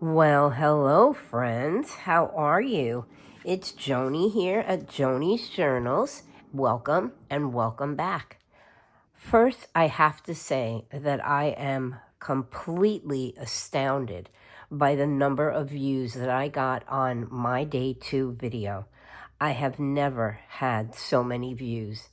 Well, hello, friends. How are you? It's Joni here at Joni's Journals. Welcome and welcome back. First, I have to say that I am completely astounded by the number of views that I got on my day 2 video. I have never had so many views.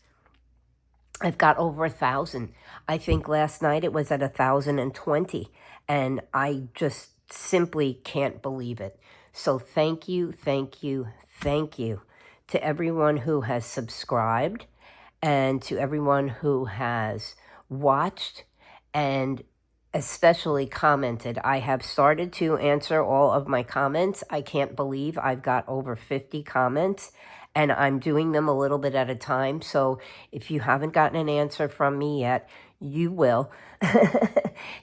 I've got over 1,000. I think last night it was at 1,020, and I just simply can't believe it. So thank you, thank you, thank you to everyone who has subscribed and to everyone who has watched and especially commented. I have started to answer all of my comments. I can't believe I've got over 50 comments, and I'm doing them a little bit at a time. So if you haven't gotten an answer from me yet, you will.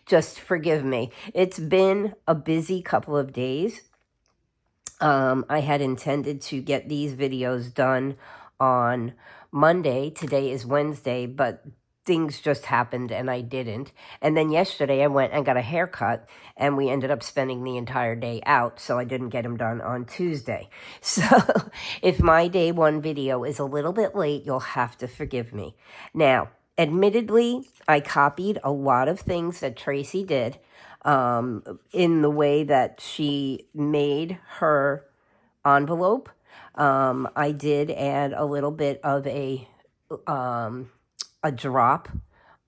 Just forgive me. It's been a busy couple of days. I had intended to get these videos done on Monday. Today is Wednesday, but things just happened and I didn't. And then yesterday I went and got a haircut and we ended up spending the entire day out, so I didn't get them done on Tuesday. So if my day 1 video is a little bit late, you'll have to forgive me. Now, admittedly, I copied a lot of things that Tracy did in the way that she made her envelope. I did add a little bit of a drop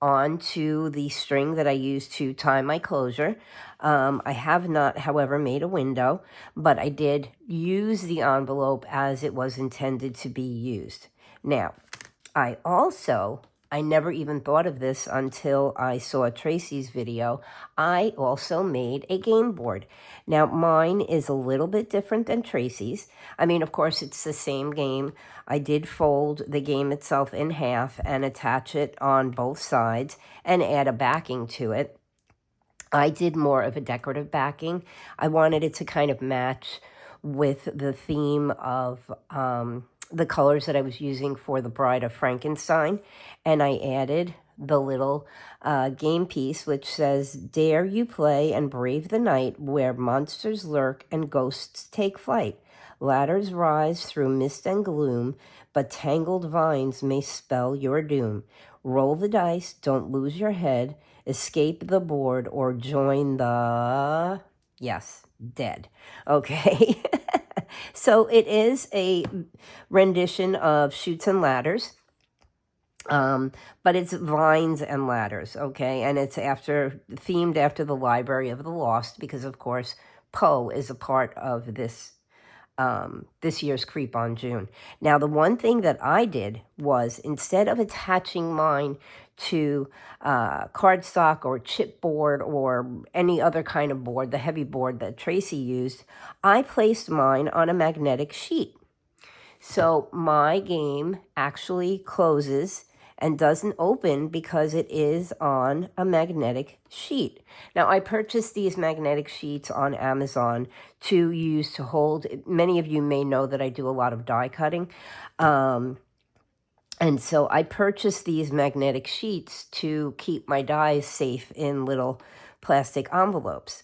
onto the string that I used to tie my closure. I have not, however, made a window, but I did use the envelope as it was intended to be used. Now, I never even thought of this until I saw Tracy's video. I also made a game board. Now, mine is a little bit different than Tracy's. I mean, of course, it's the same game. I did fold the game itself in half and attach it on both sides and add a backing to it. I did more of a decorative backing. I wanted it to kind of match with the theme of the colors that I was using for the Bride of Frankenstein, and I added the little game piece which says, "Dare you play and brave the night where monsters lurk and ghosts take flight. Ladders rise through mist and gloom, but tangled vines may spell your doom. Roll the dice, don't lose your head, escape the board or join the..." Yes, dead. Okay. So it is a rendition of Chutes and Ladders, but it's vines and ladders, okay? And it's themed after the Library of the Lost, because of course Poe is a part of this year's Creep on June. Now, the one thing that I did was, instead of attaching mine to cardstock or chipboard or any other kind of board, the heavy board that Tracy used, I placed mine on a magnetic sheet. So my game actually closes and doesn't open because it is on a magnetic sheet. Now, I purchased these magnetic sheets on Amazon to use to hold. Many of you may know that I do a lot of die cutting. And so I purchased these magnetic sheets to keep my dies safe in little plastic envelopes.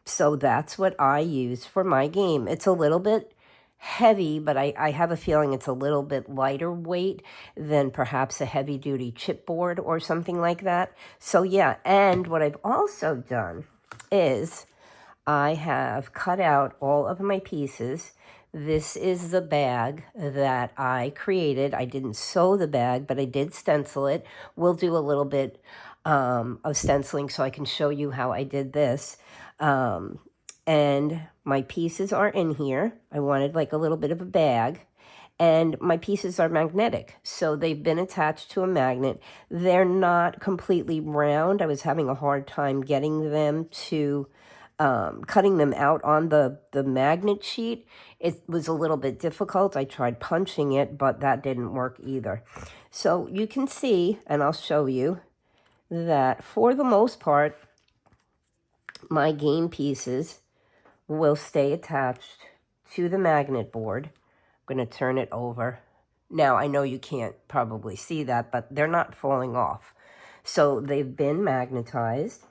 So that's what I use for my game. It's a little bit heavy, but I have a feeling it's a little bit lighter weight than perhaps a heavy-duty chipboard or something like that. So yeah, and what I've also done is I have cut out all of my pieces. This is the bag that I created. I didn't sew the bag, but I did stencil it. We'll do a little bit of stenciling so I can show you how I did this. And my pieces are in here. I wanted like a little bit of a bag. And my pieces are magnetic, so they've been attached to a magnet. They're not completely round. I was having a hard time getting them to... cutting them out on the magnet sheet. It was a little bit difficult. I tried punching it, but that didn't work either. So you can see, and I'll show you, that for the most part, my game pieces will stay attached to the magnet board. I'm going to turn it over. Now, I know you can't probably see that, but they're not falling off. So they've been magnetized.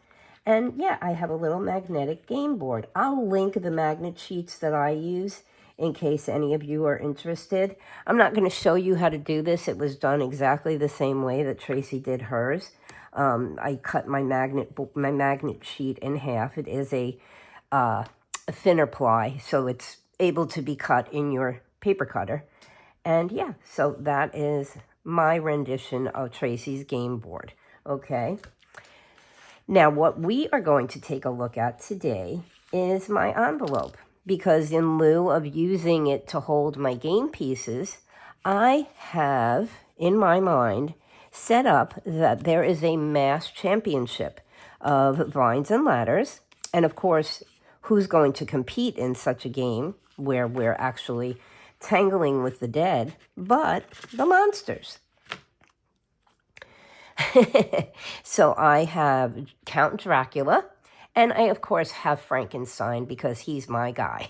And yeah, I have a little magnetic game board. I'll link the magnet sheets that I use in case any of you are interested. I'm not going to show you how to do this. It was done exactly the same way that Tracy did hers. I cut my magnet sheet in half. It is a thinner ply, so it's able to be cut in your paper cutter. And yeah, so that is my rendition of Tracy's game board. Okay. Now, what we are going to take a look at today is my envelope, because in lieu of using it to hold my game pieces, I have, in my mind, set up that there is a mass championship of vines and ladders. And of course, who's going to compete in such a game where we're actually tangling with the dead, but the monsters. So I have Count Dracula, and I, of course, have Frankenstein because he's my guy.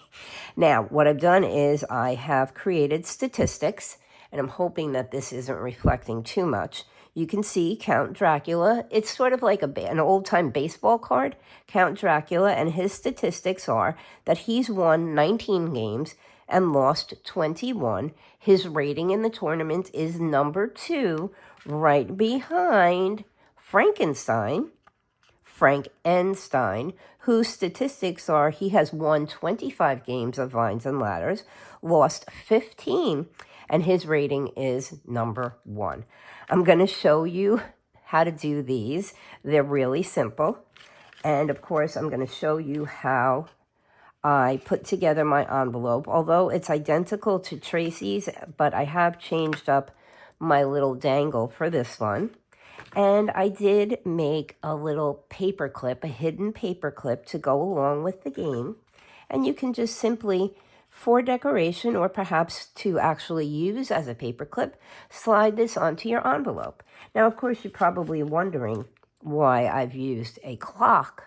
Now, what I've done is I have created statistics, and I'm hoping that this isn't reflecting too much. You can see Count Dracula. It's sort of like an old-time baseball card. Count Dracula, and his statistics are that he's won 19 games and lost 21. His rating in the tournament is number 2, right behind Frankenstein, whose statistics are he has won 25 games of Vines and Ladders, lost 15, and his rating is number 1. I'm going to show you how to do these. They're really simple. And of course, I'm going to show you how I put together my envelope, although it's identical to Tracy's, but I have changed up my little dangle for this one. And I did make a little paper clip, a hidden paper clip to go along with the game. And you can just simply, for decoration or perhaps to actually use as a paper clip, slide this onto your envelope. Now, of course, you're probably wondering why I've used a clock,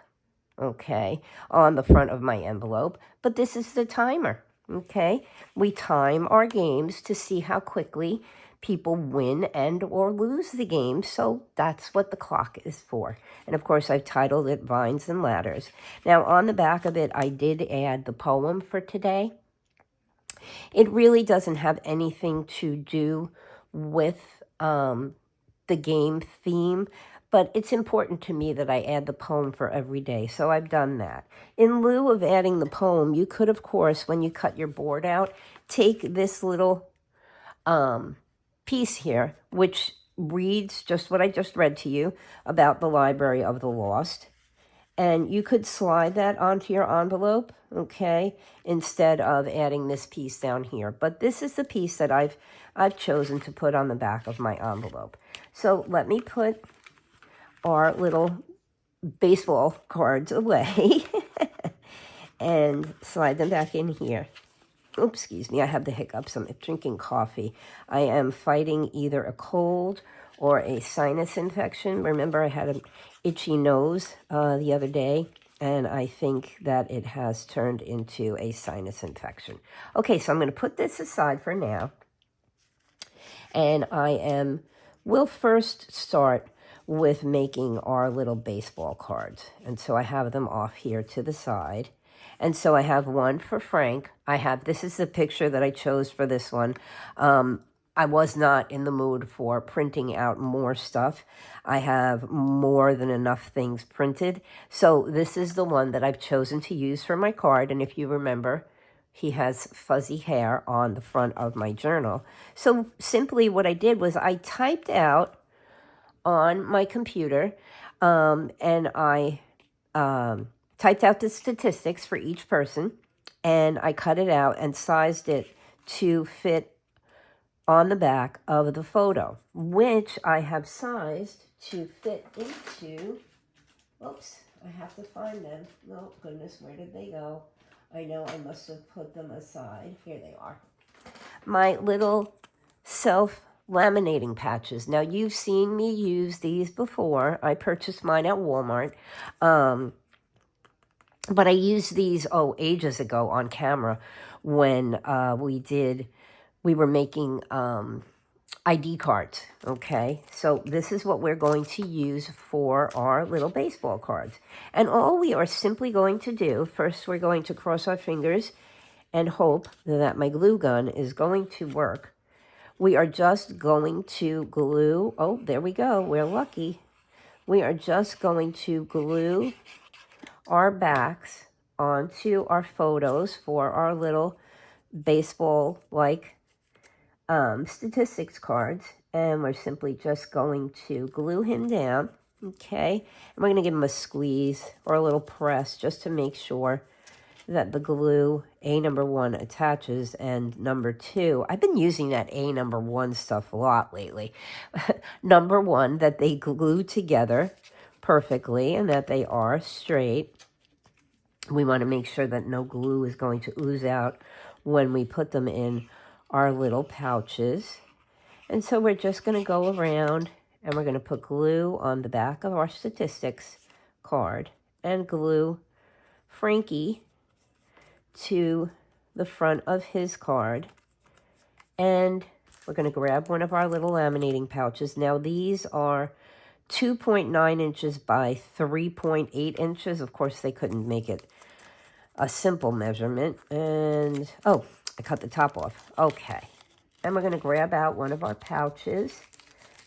okay, on the front of my envelope, but this is the timer, okay? We time our games to see how quickly people win and or lose the game, so that's what the clock is for. And of course, I've titled it Vines and Ladders. Now, on the back of it, I did add the poem for today. It really doesn't have anything to do with the game theme, but it's important to me that I add the poem for every day, so I've done that. In lieu of adding the poem, you could, of course, when you cut your board out, take this little piece here, which reads just what I just read to you about the Library of the Lost. And you could slide that onto your envelope, okay, instead of adding this piece down here. But this is the piece that I've chosen to put on the back of my envelope. So let me put our little baseball cards away and slide them back in here. Oops, excuse me, I have the hiccups. I'm drinking coffee. I am fighting either a cold or a sinus infection. Remember, I had an itchy nose the other day, and I think that it has turned into a sinus infection. Okay, so I'm going to put this aside for now, and we'll first start with making our little baseball cards. And so I have them off here to the side. And so I have one for Frank. This is the picture that I chose for this one. I was not in the mood for printing out more stuff. I have more than enough things printed. So this is the one that I've chosen to use for my card. And if you remember, he has fuzzy hair on the front of my journal. So simply what I did was I typed out on my computer and I typed out the statistics for each person, and I cut it out and sized it to fit on the back of the photo, which I have sized to fit into, oops, I have to find them. Oh, goodness, where did they go? I know I must have put them aside. Here they are. My little self-laminating patches. Now, you've seen me use these before. I purchased mine at Walmart. But I used these, ages ago on camera when we were making ID cards, okay? So this is what we're going to use for our little baseball cards. And all we are simply going to do, first we're going to cross our fingers and hope that my glue gun is going to work. We are just going to glue, oh, there we go, we're lucky. We are just going to glue our backs onto our photos for our little baseball-like statistics cards, and we're simply just going to glue him down, okay? And we're going to give him a squeeze or a little press just to make sure that the glue, number 1, attaches, and number 2, I've been using that number 1 stuff a lot lately. Number 1, that they glue together perfectly and that they are straight. We want to make sure that no glue is going to ooze out when we put them in our little pouches. And so we're just going to go around and we're going to put glue on the back of our statistics card and glue Frankie to the front of his card. And we're going to grab one of our little laminating pouches. Now these are 2.9 inches by 3.8 inches. Of course, they couldn't make it a simple measurement. And, oh, I cut the top off. Okay. And we're going to grab out one of our pouches.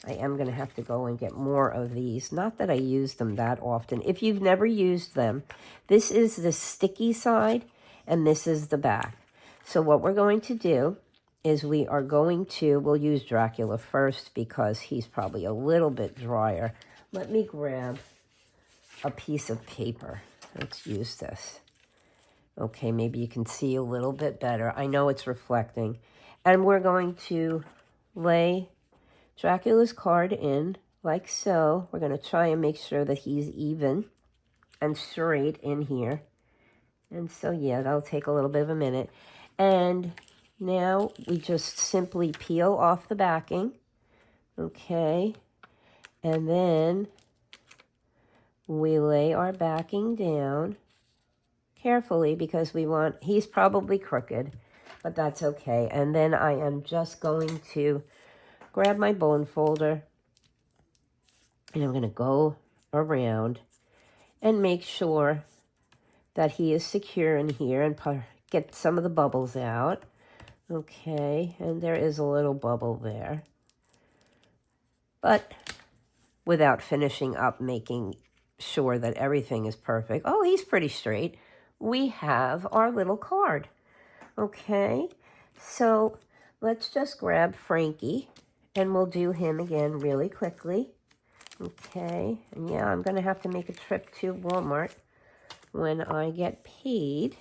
I am going to have to go and get more of these. Not that I use them that often. If you've never used them, this is the sticky side and this is the back. So what we're going to do is we'll use Dracula first because he's probably a little bit drier. Let me grab a piece of paper. Let's use this. Okay, maybe you can see a little bit better. I know it's reflecting. And we're going to lay Dracula's card in like so. We're going to try and make sure that he's even and straight in here. And so, yeah, that'll take a little bit of a minute. And now we just simply peel off the backing. Okay. And then we lay our backing down carefully because he's probably crooked, but that's okay. And then I am just going to grab my bone folder and I'm going to go around and make sure that he is secure in here and get some of the bubbles out. Okay, and there is a little bubble there. But without finishing up making sure that everything is perfect. Oh, he's pretty straight. We have our little card. Okay, so let's just grab Frankie and we'll do him again really quickly. Okay, and yeah, I'm going to have to make a trip to Walmart when I get paid.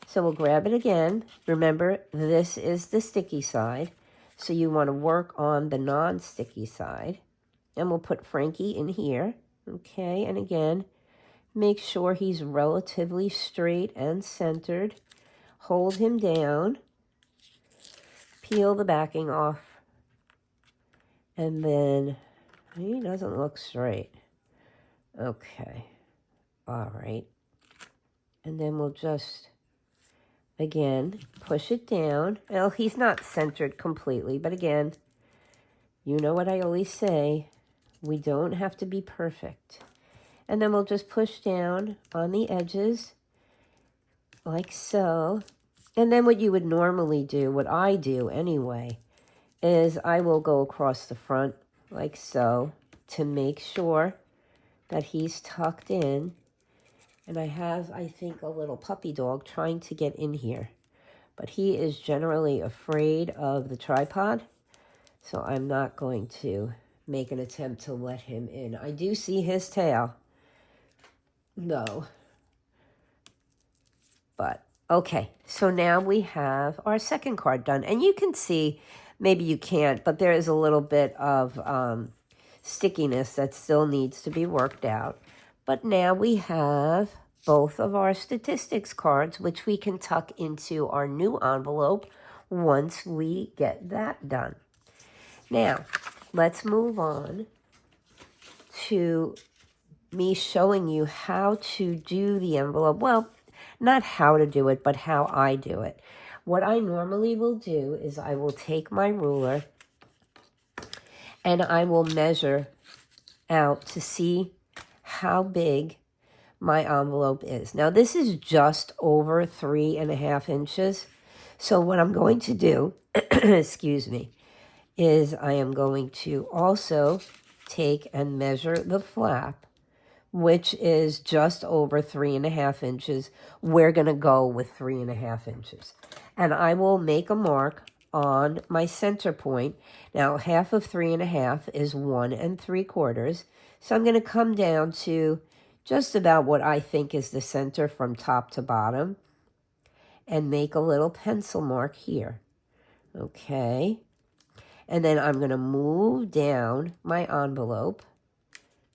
So we'll grab it again. Remember, this is the sticky side. So you want to work on the non-sticky side. And we'll put Frankie in here. Okay, and again, make sure he's relatively straight and centered. Hold him down. Peel the backing off. And then, he doesn't look straight. Okay, all right. And then we'll just, again, push it down. Well, he's not centered completely, but again, you know what I always say, we don't have to be perfect. And then we'll just push down on the edges, like so. And then what you would normally do, what I do anyway, is I will go across the front, like so, to make sure that he's tucked in. And I have, I think, a little puppy dog trying to get in here. But he is generally afraid of the tripod. So I'm not going to make an attempt to let him in. I do see his tail. No. But, okay. So now we have our second card done. And you can see, maybe you can't, but there is a little bit of stickiness that still needs to be worked out. But now we have both of our statistics cards, which we can tuck into our new envelope once we get that done. Now, let's move on to me showing you how to do the envelope. Well, not how to do it, but how I do it. What I normally will do is I will take my ruler and I will measure out to see how big my envelope is. Now this is just over 3.5 inches. So what I'm going to do, excuse me, is I am going to also take and measure the flap, which is just over 3.5 inches. We're going to go with 3.5 inches. And I will make a mark on my center point. Now, half of 3.5 is 1 3/4. So I'm going to come down to just about what I think is the center from top to bottom and make a little pencil mark here. Okay. And then I'm going to move down my envelope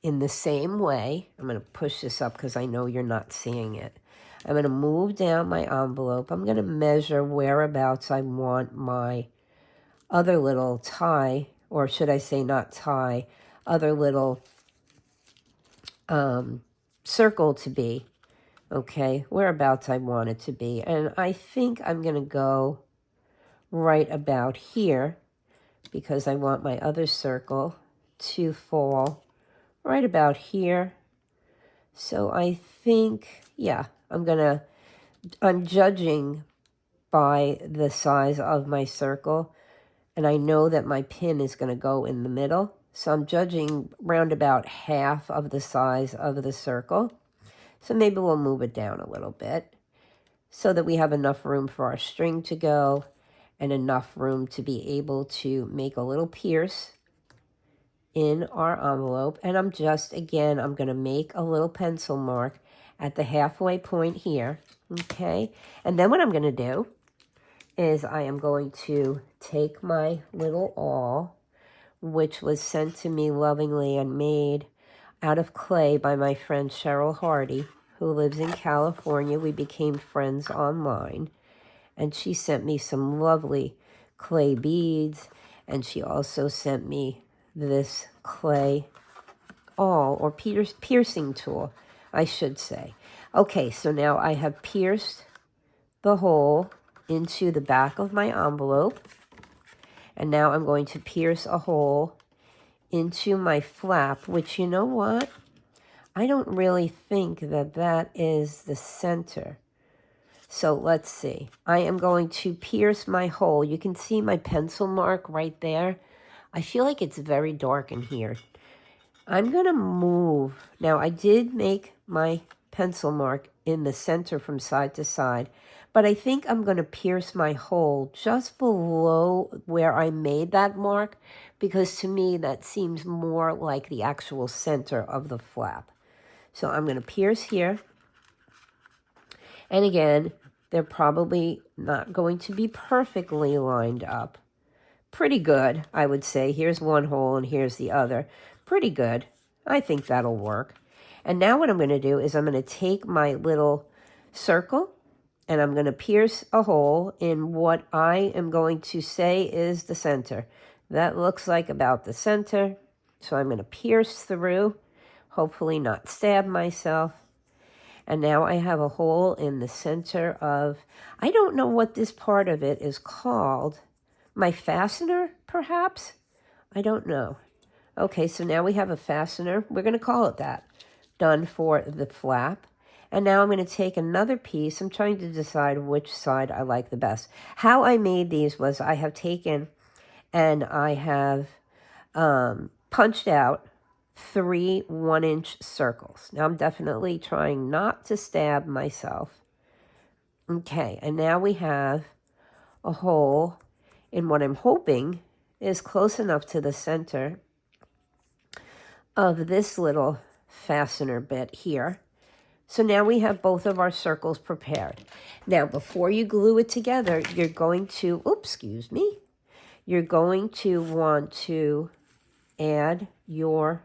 in the same way. I'm going to push this up because I know you're not seeing it. I'm going to move down my envelope. I'm going to measure whereabouts I want my other little tie, or should I say not tie, other little circle to be. Okay, whereabouts I want it to be. And I think I'm going to go right about here because I want my other circle to fall right about here. So I think, yeah, I'm judging by the size of my circle, and I know that my pin is going to go in the middle. So I'm judging round about half of the size of the circle. So maybe we'll move it down a little bit so that we have enough room for our string to go and enough room to be able to make a little pierce in our envelope. And I'm going to make a little pencil mark at the halfway point here. Okay. And then what I'm going to do is I am going to take my little awl, which was sent to me lovingly and made out of clay by my friend Cheryl Hardy, who lives in California. We became friends online, and she sent me some lovely clay beads, and she also sent me this clay awl, or piercing tool, I should say. Okay, so now I have pierced the hole into the back of my envelope, and now I'm going to pierce a hole into my flap, which, you know what? I don't really think that that is the center. So let's see. I am going to pierce my hole. You can see my pencil mark right there. I feel like it's very dark in here. I'm going to move. Now, I did make my pencil mark in the center from side to side, but I think I'm going to pierce my hole just below where I made that mark, because to me that seems more like the actual center of the flap. So I'm going to pierce here. And again, they're probably not going to be perfectly lined up. Pretty good, I would say. Here's one hole and here's the other. Pretty good. I think that'll work. And now what I'm going to do is I'm going to take my little circle and I'm going to pierce a hole in what I am going to say is the center. That looks like about the center. So I'm going to pierce through, hopefully not stab myself. And now I have a hole in the center of, I don't know what this part of it is called. My fastener, perhaps? I don't know. Okay, so now we have a fastener. We're going to call it that. Done for the flap. And now I'm going to take another piece. I'm trying to decide which side I like the best. How I made these was I have taken and I have punched out 3 1-inch circles. Now I'm definitely trying not to stab myself. Okay, and now we have a hole in what I'm hoping is close enough to the center of this little fastener bit here. So now we have both of our circles prepared. Now, before you glue it together, you're going to, you're going to want to add your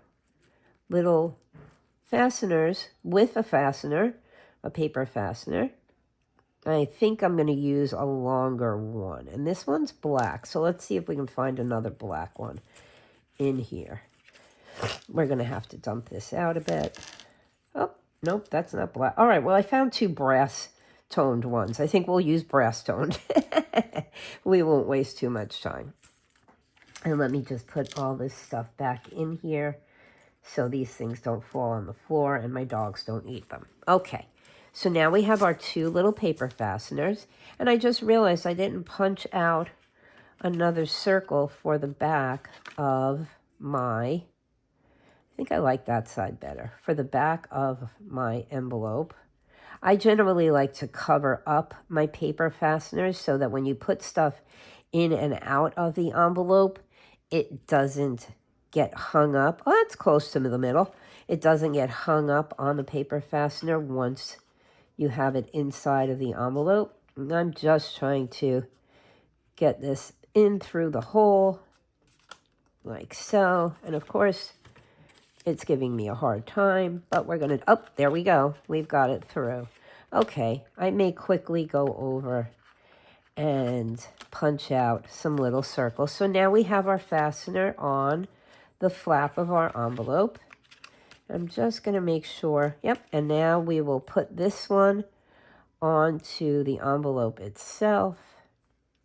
little fasteners with a fastener, a paper fastener. I think I'm going to use a longer one, and this one's black. So let's see if we can find another black one in here. We're going to have to dump this out a bit. Oh, nope, that's not black. All right, well, I found 2 brass-toned ones. I think we'll use brass-toned. We won't waste too much time. And let me just put all this stuff back in here so these things don't fall on the floor and my dogs don't eat them. Okay, so now we have our 2 little paper fasteners. And I just realized I didn't punch out another circle for the back of my, I think I like that side better, for the back of my envelope. I generally like to cover up my paper fasteners so that when you put stuff in and out of the envelope, it doesn't get hung up. Oh, that's close to the middle. It doesn't get hung up on the paper fastener once you have it inside of the envelope. And I'm just trying to get this in through the hole like so. And of course, it's giving me a hard time, but we're going to, oh, there we go. We've got it through. Okay, I may quickly go over and punch out some little circles. So now we have our fastener on the flap of our envelope. I'm just going to make sure, yep, and now we will put this one onto the envelope itself,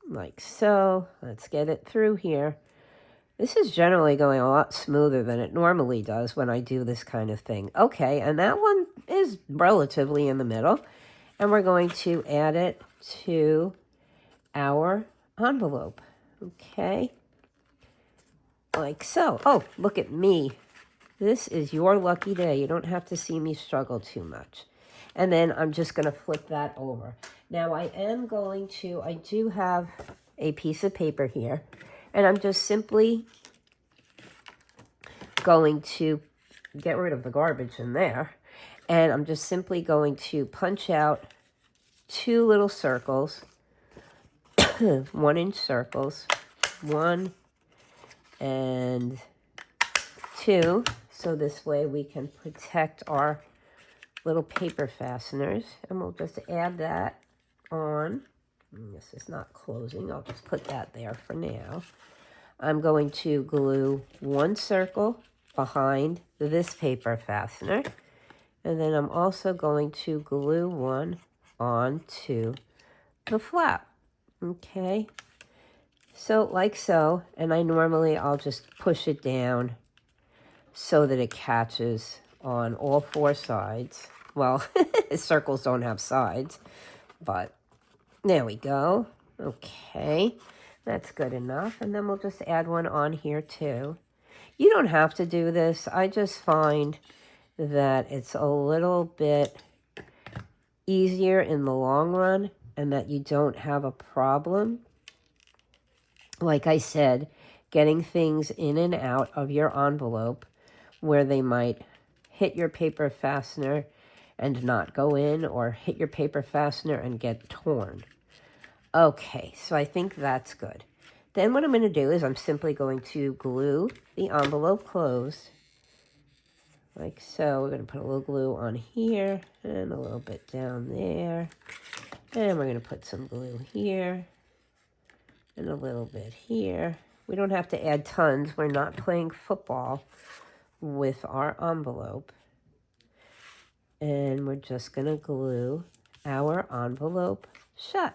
like so. Let's get it through here. This is generally going a lot smoother than it normally does when I do this kind of thing. Okay, and that one is relatively in the middle. And we're going to add it to our envelope. Okay, like so. Oh, look at me. This is your lucky day. You don't have to see me struggle too much. And then I'm just going to flip that over. Now I do have a piece of paper here. And I'm just simply going to get rid of the garbage in there. And I'm just simply going to punch out 2 little circles, 1-inch circles, 1 and 2. So this way we can protect our little paper fasteners. And we'll just add that on. This is not closing. I'll just put that there for now. I'm going to glue 1 circle behind this paper fastener. And then I'm also going to glue 1 onto the flap. Okay. So like so. And I'll just push it down so that it catches on all 4 sides. Well, circles don't have sides, but there we go. Okay, that's good enough. And then we'll just add 1 on here too. You don't have to do this. I just find that it's a little bit easier in the long run and that you don't have a problem. Like I said, getting things in and out of your envelope where they might hit your paper fastener and not go in, or hit your paper fastener and get torn. Okay, so I think that's good. Then what I'm going to do is I'm simply going to glue the envelope closed, like so. We're going to put a little glue on here and a little bit down there. And we're going to put some glue here and a little bit here. We don't have to add tons. We're not playing football with our envelope. And we're just going to glue our envelope shut.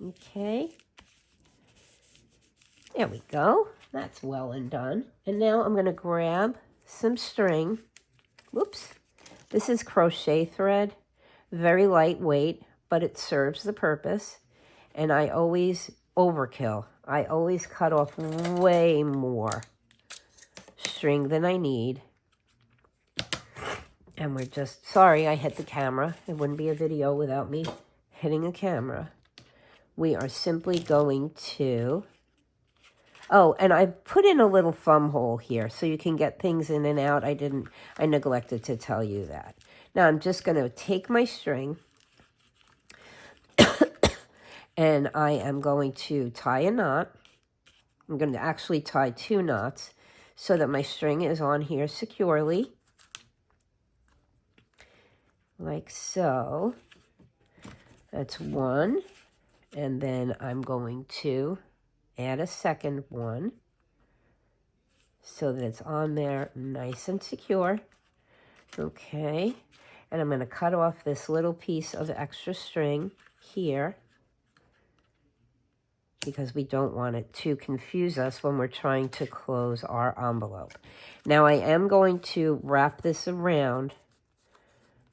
Okay. There we go. That's well and done. And now I'm going to grab some string. Whoops. This is crochet thread. Very lightweight, but it serves the purpose. And I always overkill. I always cut off way more string than I need. And we're just, sorry I hit the camera. It wouldn't be a video without me hitting a camera. We are simply going to, oh, and I put in a little thumb hole here so you can get things in and out. I neglected to tell you that. Now I'm just going to take my string and I am going to tie a knot. I'm going to actually tie 2 knots so that my string is on here securely. Like so. That's 1. And then I'm going to add a second one so that it's on there nice and secure. Okay. And I'm going to cut off this little piece of extra string here. because we don't want it to confuse us when we're trying to close our envelope. Now I am going to wrap this around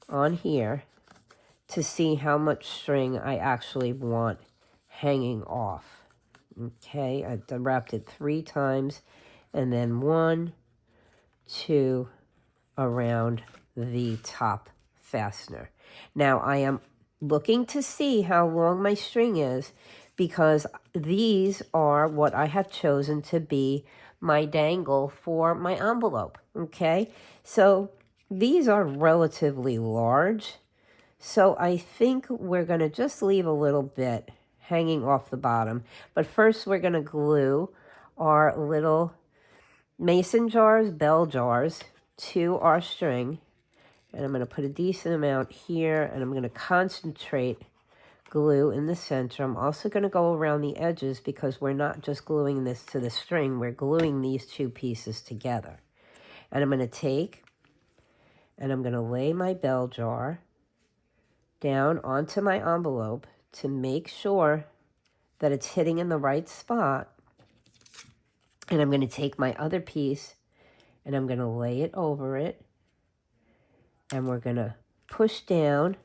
on here to see how much string I actually want hanging off. Okay, I wrapped it 3 times, and then 1, 2 around the top fastener. Now I am looking to see how long my string is, because these are what I have chosen to be my dangle for my envelope. Okay, so these are relatively large, so I think we're going to just leave a little bit hanging off the bottom. But first we're going to glue our little mason jars, bell jars, to our string. And I'm going to put a decent amount here, and I'm going to concentrate glue in the center. I'm also going to go around the edges, because we're not just gluing this to the string, we're gluing these 2 pieces together. And I'm going to take, and I'm going to lay my bell jar down onto my envelope to make sure that it's hitting in the right spot. And I'm going to take my other piece, and I'm going to lay it over it. And we're going to push down,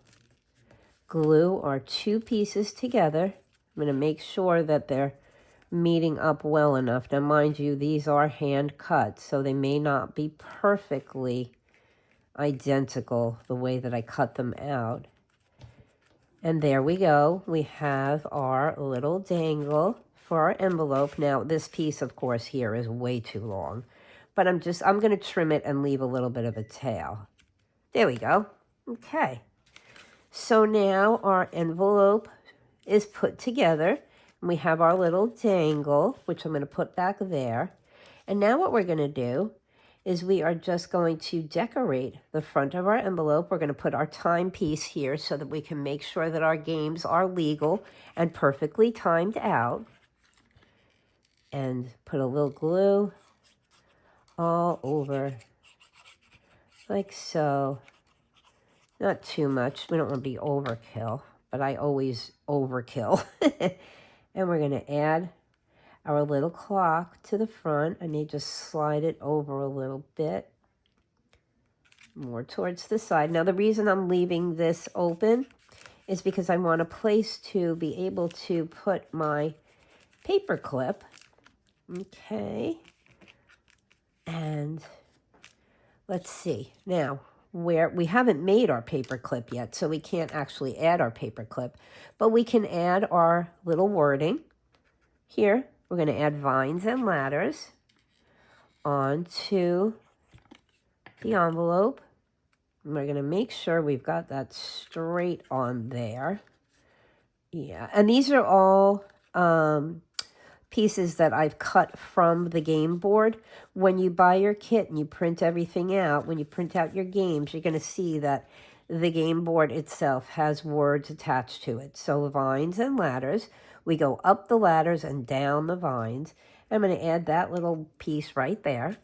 glue our 2 pieces together. I'm going to make sure that they're meeting up well enough. Now, mind you, these are hand cut, so they may not be perfectly identical the way that I cut them out. And there we go. We have our little dangle for our envelope. Now, this piece, of course, here is way too long, but I'm going to trim it and leave a little bit of a tail. There we go. Okay. So now our envelope is put together, and we have our little dangle, which I'm going to put back there. And now what we're going to do is we are just going to decorate the front of our envelope. We're going to put our timepiece here so that we can make sure that our games are legal and perfectly timed out. And put a little glue all over, like so. Not too much. We don't want to be overkill, but I always overkill. And we're going to add our little clock to the front. I may just slide it over a little bit more towards the side. Now, the reason I'm leaving this open is because I want a place to be able to put my paper clip. Okay. And let's see. Now, where we haven't made our paper clip yet, so we can't actually add our paper clip, but we can add our little wording. Here, we're going to add vines and ladders onto the envelope. And we're going to make sure we've got that straight on there. Yeah, and these are all pieces that I've cut from the game board. When you buy your kit and you print everything out, when you print out your games, you're going to see that the game board itself has words attached to it. So vines and ladders, we go up the ladders and down the vines. I'm going to add that little piece right there,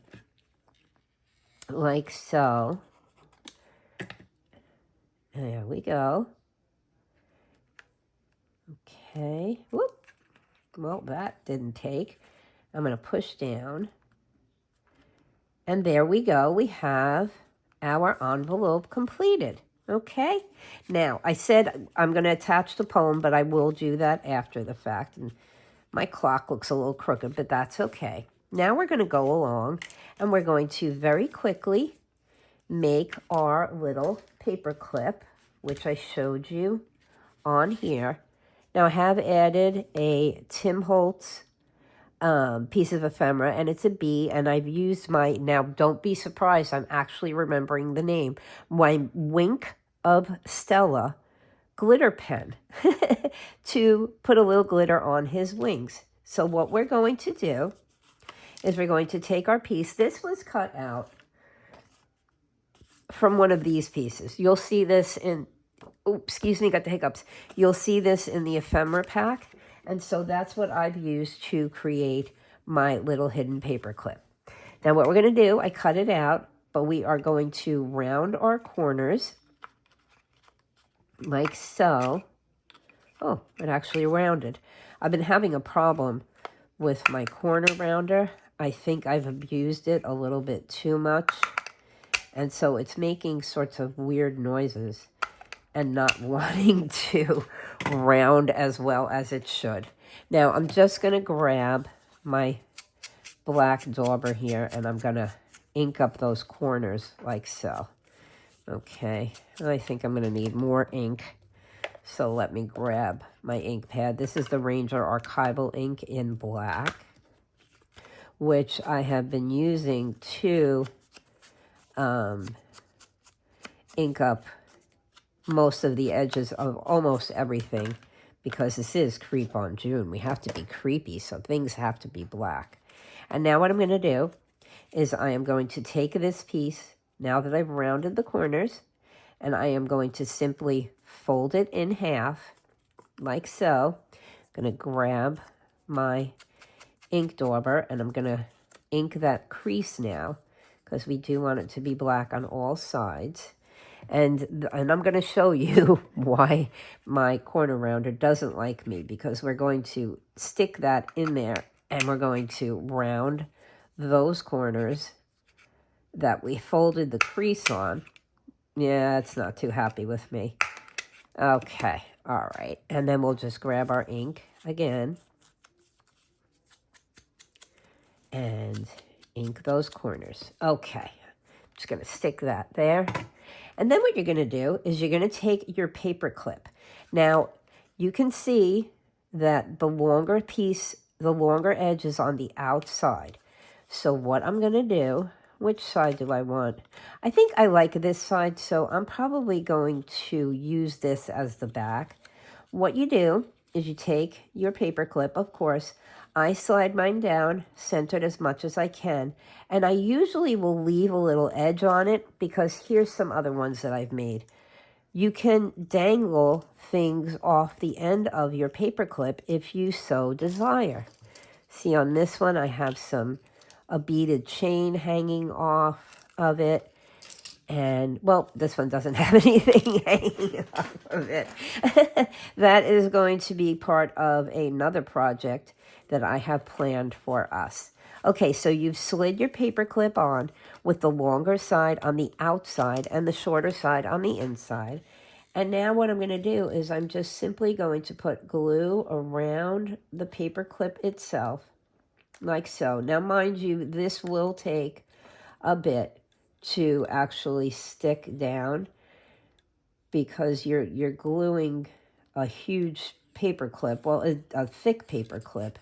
like so. There we go. Okay. Whoop. Well, that didn't take. I'm going to push down. And there we go. We have our envelope completed. Okay. Now, I said I'm going to attach the poem, but I will do that after the fact. And my clock looks a little crooked, but that's okay. Now we're going to go along, and we're going to very quickly make our little paper clip, which I showed you on here. Now, I have added a Tim Holtz piece of ephemera, and it's a bee, and I've used my, now don't be surprised, I'm actually remembering the name, my Wink of Stella glitter pen to put a little glitter on his wings. So what we're going to do is we're going to take our piece. This was cut out from one of these pieces. You'll see this in, excuse me, got the hiccups. You'll see this in the ephemera pack. And so that's what I've used to create my little hidden paper clip. Now what we're going to do, I cut it out, but we are going to round our corners like so. Oh, it actually rounded. I've been having a problem with my corner rounder. I think I've abused it a little bit too much. And so it's making sorts of weird noises and not wanting to round as well as it should. Now, I'm just going to grab my black dauber here, and I'm going to ink up those corners like so. Okay, I think I'm going to need more ink. So let me grab my ink pad. This is the Ranger Archival ink in black, which I have been using to ink up most of the edges of almost everything, because this is Creep on June. We have to be creepy, so things have to be black. And now what I'm going to do is I am going to take this piece, now that I've rounded the corners, and I am going to simply fold it in half, like so. I'm going to grab my ink dauber, and I'm going to ink that crease now, because we do want it to be black on all sides. And I'm going to show you why my corner rounder doesn't like me, because we're going to stick that in there, and we're going to round those corners that we folded the crease on. Yeah, it's not too happy with me. Okay, all right. And then we'll just grab our ink again and ink those corners. Okay, just going to stick that there. And then what you're going to do is you're going to take your paper clip. Now, you can see that the longer piece, the longer edge is on the outside. So what I'm going to do, which side do I want? I think I like this side, so I'm probably going to use this as the back. What you do is you take your paper clip, of course. I slide mine down, centered as much as I can, and I usually will leave a little edge on it, because here's some other ones that I've made. You can dangle things off the end of your paper clip if you so desire. See, on this one I have a beaded chain hanging off of it. And, well, this one doesn't have anything hanging off of it. That is going to be part of another project that I have planned for us. Okay, so you've slid your paper clip on with the longer side on the outside and the shorter side on the inside. And now what I'm going to do is I'm just simply going to put glue around the paper clip itself, like so. Now, mind you, this will take a bit to actually stick down, because you're gluing a huge paper clip, well, a thick paper clip,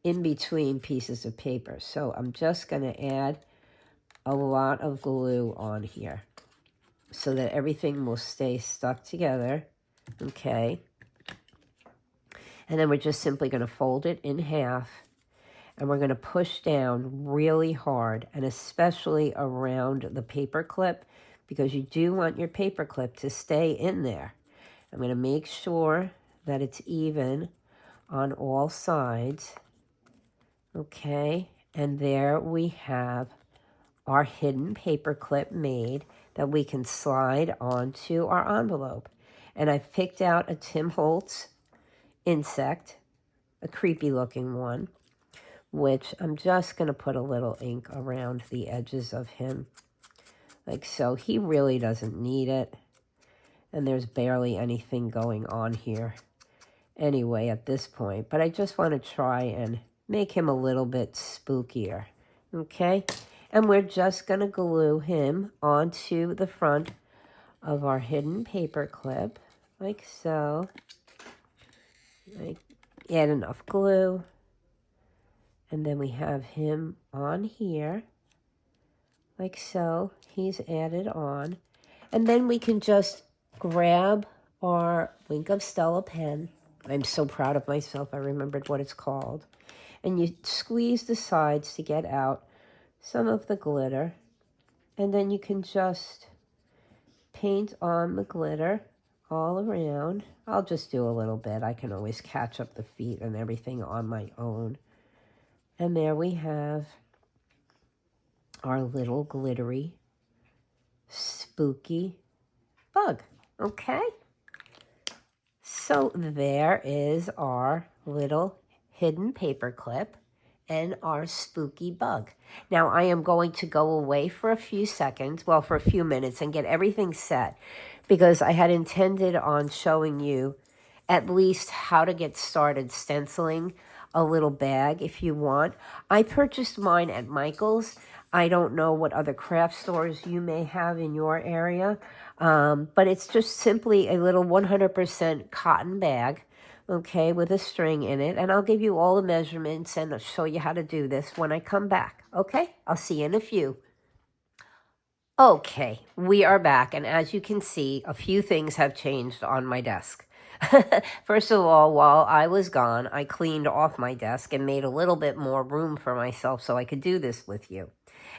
in between pieces of paper. So I'm just going to add a lot of glue on here so that everything will stay stuck together. Okay. And then we're just simply going to fold it in half, and we're going to push down really hard, and especially around the paper clip, because you do want your paper clip to stay in there. I'm going to make sure that it's even on all sides. Okay, and there we have our hidden paper clip made that we can slide onto our envelope. And I've picked out a Tim Holtz insect, a creepy looking one, which I'm just going to put a little ink around the edges of him, like so. He really doesn't need it, and there's barely anything going on here anyway at this point, but I just want to try and make him a little bit spookier. Okay, and we're just going to glue him onto the front of our hidden paper clip, like so. Add enough glue. And then we have him on here, like so. He's added on. And then we can just grab our Wink of Stella pen. I'm so proud of myself. I remembered what it's called. And you squeeze the sides to get out some of the glitter. And then you can just paint on the glitter all around. I'll just do a little bit. I can always catch up the feet and everything on my own. And there we have our little glittery, spooky bug. Okay? So there is our little hidden paper clip and our spooky bug. Now I am going to go away for a few seconds, well, for a few minutes, and get everything set, because I had intended on showing you at least how to get started stenciling a little bag if you want. I purchased mine at Michael's. I don't know what other craft stores you may have in your area, but it's just simply a little 100% cotton bag, okay, with a string in it. And I'll give you all the measurements and I'll show you how to do this when I come back, okay? I'll see you in a few. Okay, we are back, and as you can see, a few things have changed on my desk. First of all, while I was gone, I cleaned off my desk and made a little bit more room for myself so I could do this with you.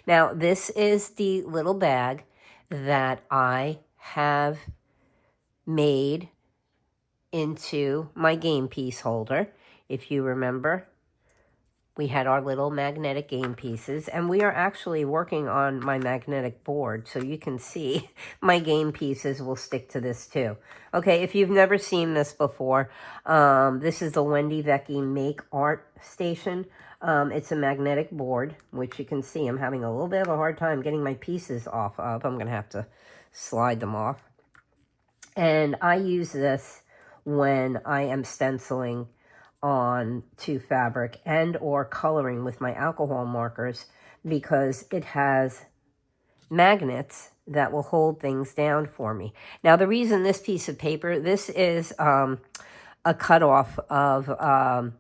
Now, this is the little bag that I have made into my game piece holder. If you remember, we had our little magnetic game pieces, and we are actually working on my magnetic board, so you can see my game pieces will stick to this too. Okay, if you've never seen this before, this is the Wendy Vecchi Make Art Station. It's a magnetic board, which you can see I'm having a little bit of a hard time getting my pieces off of. I'm going to have to slide them off. And I use this when I am stenciling on to fabric and or coloring with my alcohol markers, because it has magnets that will hold things down for me. Now, the reason this piece of paper, this is a cutoff of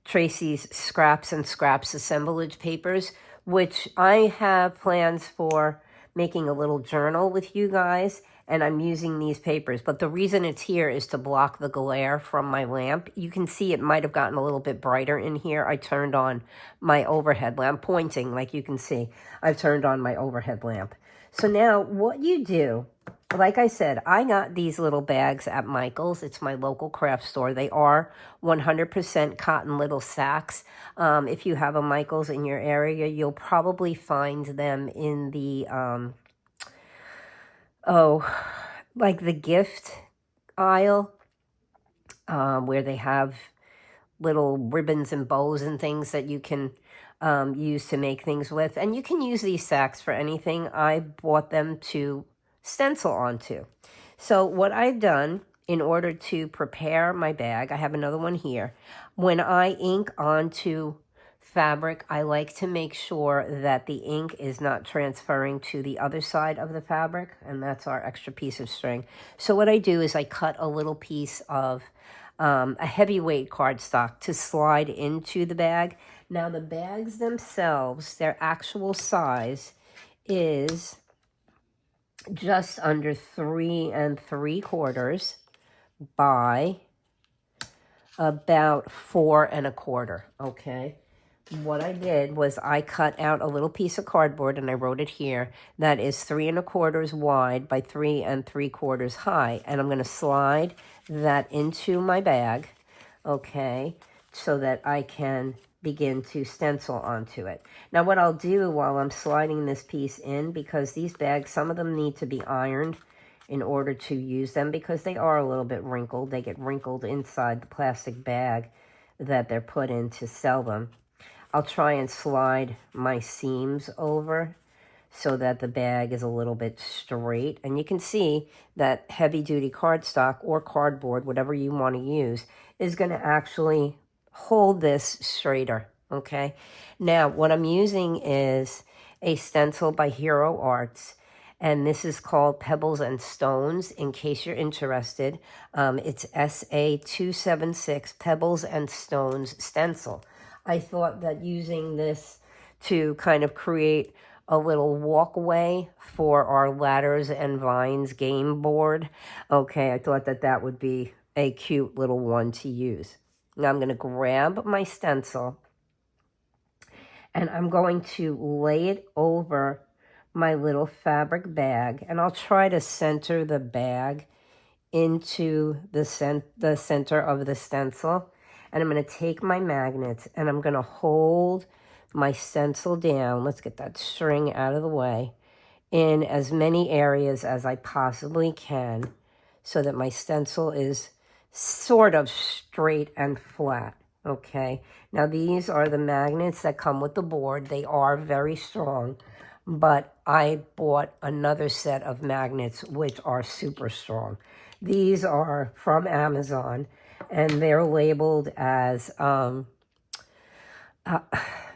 Tracy's Scraps and Scraps assemblage papers, which I have plans for making a little journal with you guys, and I'm using these papers. But the reason it's here is to block the glare from my lamp. You can see it might have gotten a little bit brighter in here. I turned on my overhead lamp, pointing, like you can see. I've turned on my overhead lamp. So now what you do, like I said, I got these little bags at Michael's. It's my local craft store. They are 100% cotton little sacks. If you have a Michael's in your area, you'll probably find them in the, like the gift aisle, where they have little ribbons and bows and things that you can use to make things with. And you can use these sacks for anything. I bought them to stencil onto. So what I've done in order to prepare my bag, I have another one here. When I ink onto fabric, I like to make sure that the ink is not transferring to the other side of the fabric, and that's our extra piece of string. So what I do is I cut a little piece of a heavyweight cardstock to slide into the bag. Now the bags themselves, their actual size is just under 3 3/4 by about 4 1/4. Okay. What I did was I cut out a little piece of cardboard, and I wrote it here, that is 3 1/4 wide by 3 3/4 high. And I'm going to slide that into my bag, okay, so that I can begin to stencil onto it. Now what I'll do while I'm sliding this piece in, because these bags, some of them need to be ironed in order to use them, because they are a little bit wrinkled. They get wrinkled inside the plastic bag that they're put in to sell them. I'll try and slide my seams over so that the bag is a little bit straight. And you can see that heavy-duty cardstock or cardboard, whatever you want to use, is going to actually hold this straighter, okay? Now, what I'm using is a stencil by Hero Arts, and this is called Pebbles and Stones, in case you're interested. It's SA276 Pebbles and Stones stencil. I thought that using this to kind of create a little walkway for our Ladders and Vines game board, okay, I thought that that would be a cute little one to use. Now I'm going to grab my stencil, and I'm going to lay it over my little fabric bag, and I'll try to center the bag into the center of the stencil. And I'm going to take my magnets, and I'm going to hold my stencil down. Let's get that string out of the way, in as many areas as I possibly can, so that my stencil is sort of straight and flat. Okay, now these are the magnets that come with the board. They are very strong, but I bought another set of magnets which are super strong. These are from Amazon, and they're labeled as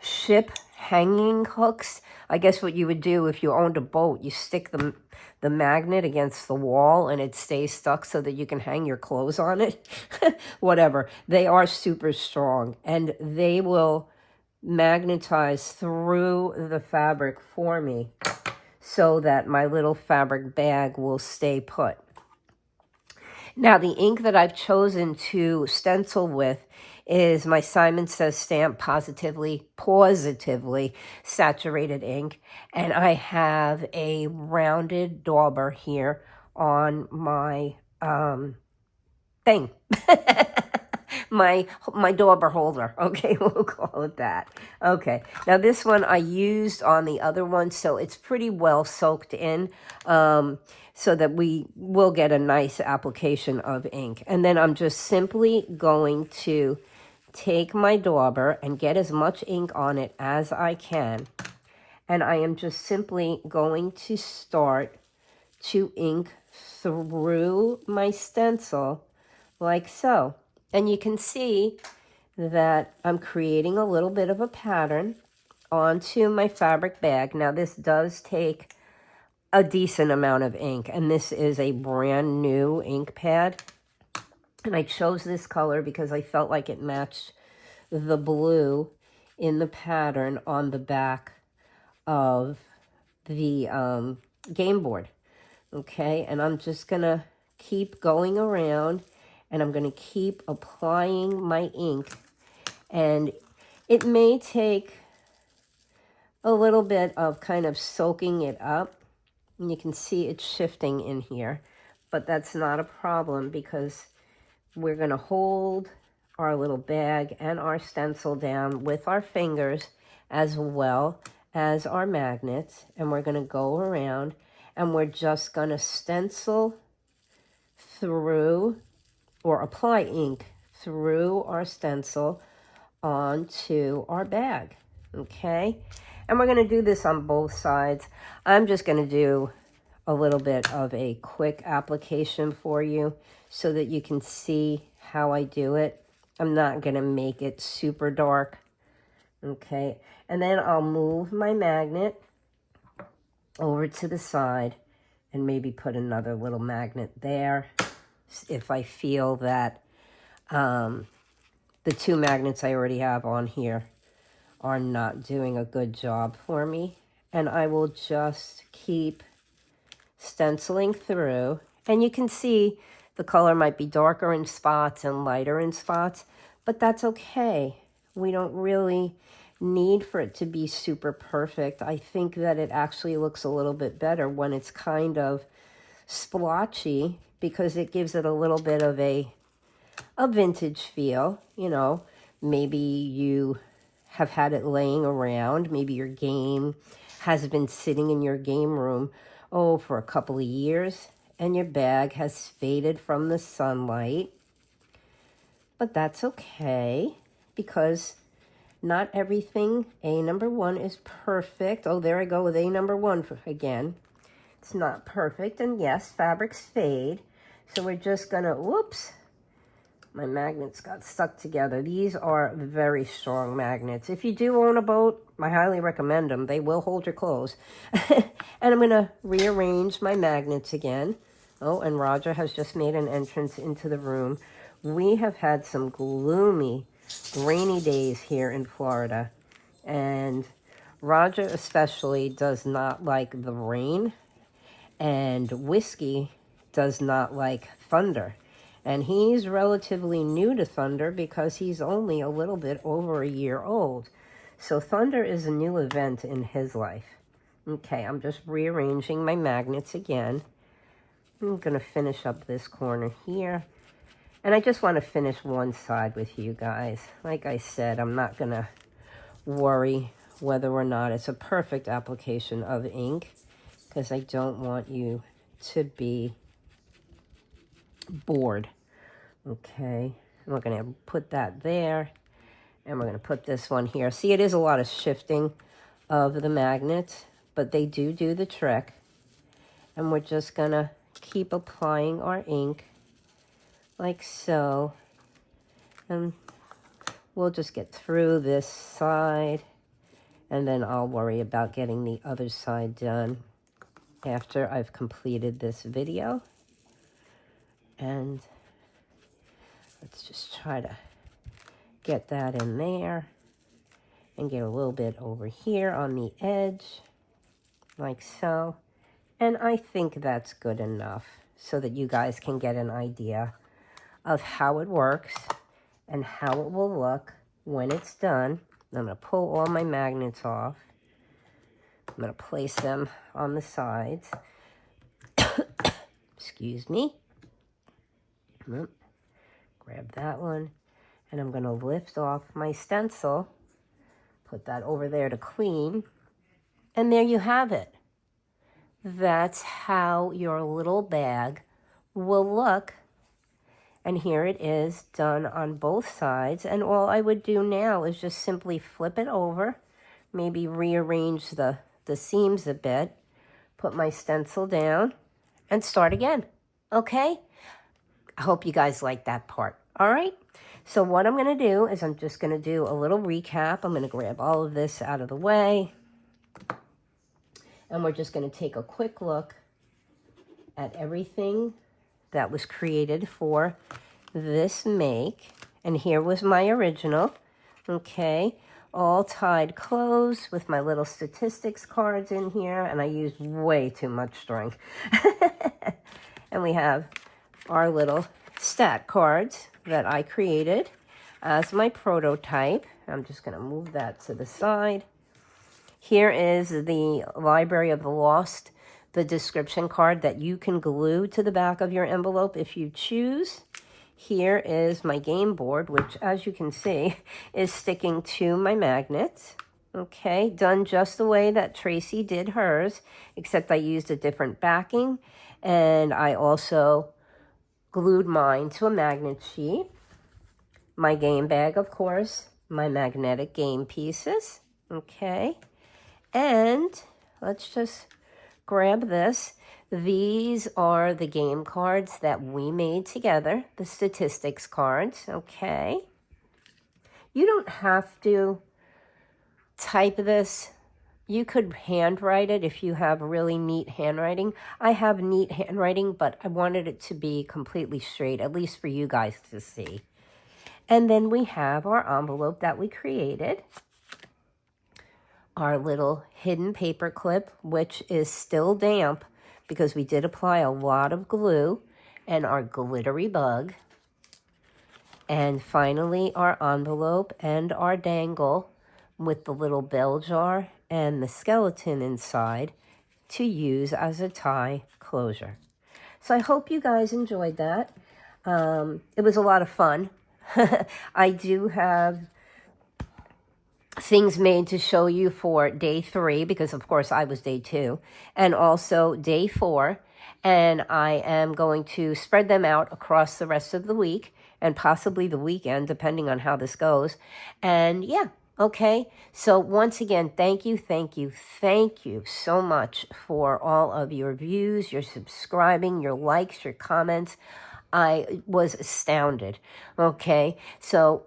ship hanging hooks. I guess what you would do if you owned a boat, you stick the magnet against the wall and it stays stuck so that you can hang your clothes on it. Whatever. They are super strong, and they will magnetize through the fabric for me so that my little fabric bag will stay put. Now, the ink that I've chosen to stencil with is my Simon Says Stamp positively saturated ink. And I have a rounded dauber here on my thing. my dauber holder. Okay, we'll call it that. Okay, now this one I used on the other one, so it's pretty well soaked in, so that we will get a nice application of ink. And then I'm just simply going to take my dauber and get as much ink on it as I can. And I am just simply going to start to ink through my stencil like so. And you can see that I'm creating a little bit of a pattern onto my fabric bag. Now this does take a decent amount of ink, and this is a brand new ink pad. And I chose this color because I felt like it matched the blue in the pattern on the back of the game board. Okay, and I'm just gonna keep going around, and I'm gonna keep applying my ink, and it may take a little bit of kind of soaking it up, and you can see it's shifting in here, but that's not a problem because we're gonna hold our little bag and our stencil down with our fingers as well as our magnets, and we're gonna go around and we're just gonna stencil through or apply ink through our stencil onto our bag, okay? And we're going to do this on both sides. I'm just going to do a little bit of a quick application for you so that you can see how I do it. I'm not going to make it super dark, okay? And then I'll move my magnet over to the side and maybe put another little magnet there if I feel that the two magnets I already have on here are not doing a good job for me. And I will just keep stenciling through. And you can see the color might be darker in spots and lighter in spots, but that's okay. We don't really need for it to be super perfect. I think that it actually looks a little bit better when it's kind of splotchy, because it gives it a little bit of a vintage feel. You know, maybe you have had it laying around. Maybe your game has been sitting in your game room, for a couple of years, and your bag has faded from the sunlight. But that's okay, because not everything, A number one, is perfect. Oh, there I go with A number one again. It's not perfect, and yes, fabrics fade. So we're just gonna, whoops, my magnets got stuck together. These are very strong magnets. If you do own a boat, I highly recommend them. They will hold your clothes. And I'm gonna rearrange my magnets again. Oh, and Roger has just made an entrance into the room. We have had some gloomy, rainy days here in Florida. And Roger especially does not like the rain. And Whiskey does not like thunder. And he's relatively new to thunder because he's only a little bit over a year old. So thunder is a new event in his life. Okay, I'm just rearranging my magnets again. I'm going to finish up this corner here. And I just want to finish one side with you guys. Like I said, I'm not going to worry whether or not it's a perfect application of ink, because I don't want you to be bored. Okay, and we're going to put that there, and we're going to put this one here. See, it is a lot of shifting of the magnets, but they do the trick. And we're just going to keep applying our ink like so. And we'll just get through this side, and then I'll worry about getting the other side done after I've completed this video. And let's just try to get that in there and get a little bit over here on the edge, like so. And I think that's good enough so that you guys can get an idea of how it works and how it will look when it's done. I'm going to pull all my magnets off. I'm going to place them on the sides. Excuse me. Grab that one. And I'm going to lift off my stencil. Put that over there to clean. And there you have it. That's how your little bag will look. And here it is done on both sides. And all I would do now is just simply flip it over, maybe rearrange the seams a bit, put my stencil down, and start again. Okay? I hope you guys like that part. All right? So what I'm going to do is I'm just going to do a little recap. I'm going to grab all of this out of the way. And we're just going to take a quick look at everything that was created for this make. And here was my original. Okay. All tied closed with my little statistics cards in here. And I used way too much string. And we have our little stat cards that I created as my prototype. I'm just going to move that to the side. Here is the Library of the Lost, the description card that you can glue to the back of your envelope if you choose. Here is my game board, which, as you can see, is sticking to my magnets. Okay, done just the way that Tracy did hers, except I used a different backing, and I also glued mine to a magnet sheet. My game bag, of course, my magnetic game pieces. Okay. And let's just grab this. These are the game cards that we made together, the statistics cards, okay? You don't have to type this. You could handwrite it if you have really neat handwriting. I have neat handwriting, but I wanted it to be completely straight, at least for you guys to see. And then we have our envelope that we created. Our little hidden paper clip, which is still damp because we did apply a lot of glue, and our glittery bug. And finally, our envelope and our dangle with the little bell jar and the skeleton inside to use as a tie closure. So I hope you guys enjoyed that. It was a lot of fun. I do have things made to show you for day 3, because of course I was day 2, and also day 4, and I am going to spread them out across the rest of the week and possibly the weekend, depending on how this goes. And yeah, okay, so once again, thank you so much for all of your views, your subscribing, your likes, your comments. I was astounded. Okay, so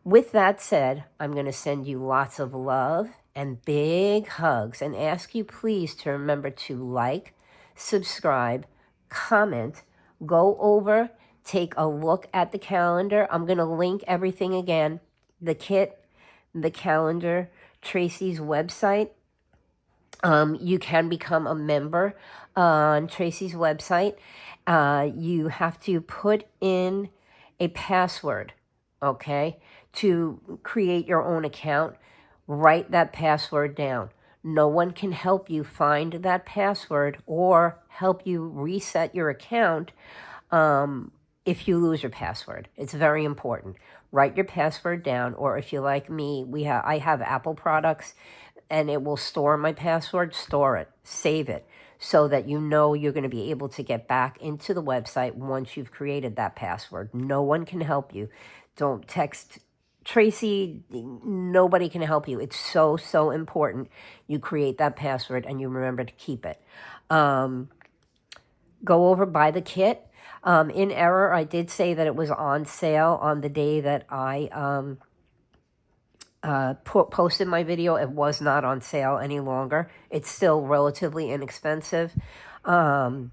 with that said, I'm going to send you lots of love and big hugs and ask you please to remember to like, subscribe, comment, go over, take a look at the calendar. I'm going to link everything again, the kit, the calendar, Tracy's website. You can become a member on Tracy's website. You have to put in a password, okay, to create your own account. Write that password down. No one can help you find that password or help you reset your account if you lose your password. It's very important. Write your password down, or if you're like me, I have Apple products and it will store my password. Store it, save it, so that you know you're going to be able to get back into the website once you've created that password. No one can help you. Don't text Tracy. Nobody can help you. It's so, so important you create that password and you remember to keep it. Go over, buy the kit. In error, I did say that it was on sale on the day that I posted my video. It was not on sale any longer. It's still relatively inexpensive. And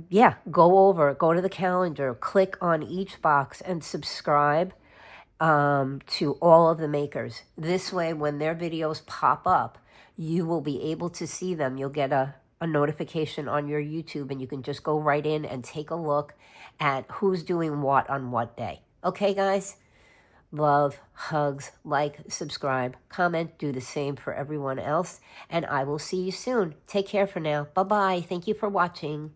yeah, go to the calendar, click on each box and subscribe to all of the makers. This way, when their videos pop up, you will be able to see them. You'll get a notification on your YouTube, and you can just go right in and take a look at who's doing what on what day. Okay, guys? Love, hugs, like, subscribe, comment, do the same for everyone else, and I will see you soon. Take care for now. Bye-bye. Thank you for watching.